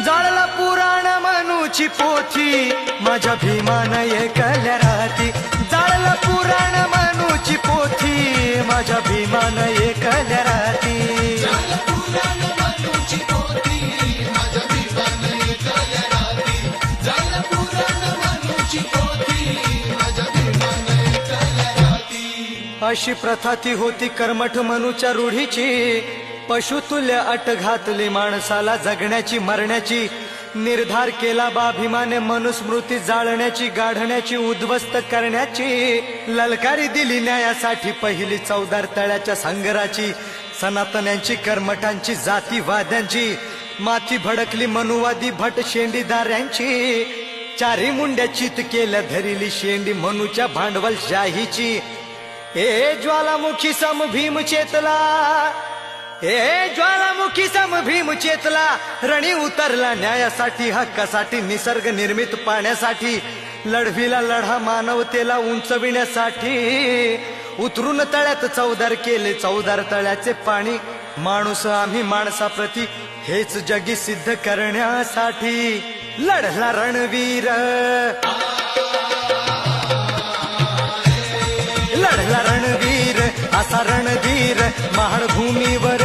जाळला पुराण मनूची पोथी माझ्या भीमान एकल्या राती जाळला पुराण मनूची पोथी माझ्या भीमान एकल्या राती अशी प्रथा ती होती कर्मठ मनूच्या रूढीची पशुतुल्य अट घातली माणसाला जगण्याची मरण्याची निर्धार केला बाभिमाने मनुस्मृती जाळण्याची गाढण्याची उद्ध्वस्त करण्याची ललकारी दिली न्यायासाठी पहिली चौदार तळ्याच्या संगराची सनातन्यांची कर्मठांची जातीवाद्यांची माथी भडकली मनुवादी भट शेंडीदारांची चारी मुंड्या चित केल्या धरिली शेंडी मनूच्या भांडवलशाहीची ए ज्वालामुखी सम भीम चेतला ए ज्वालामुखी सम भीम चेतला रणी उतरला न्यायासाठी हक्कासाठी निसर्ग निर्मित पाण्यासाठी लढवीला लढा मानवतेला उंचविण्यासाठी उतरून तळ्यात चौदार केले चौदार तळ्याचे पाणी माणूस आम्ही माणसाप्रती हेच जगी सिद्ध करण्यासाठी लढला रणवीर लढला रणवीर असा रणधीर महाभूमीवर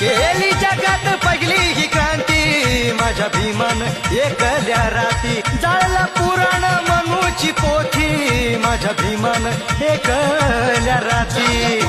केली जगात पहिली ही क्रांती माझ्या भीमान एकल्या राती जाळला पुराण मनूची पोथी माझ्या भीमान एकल्या राती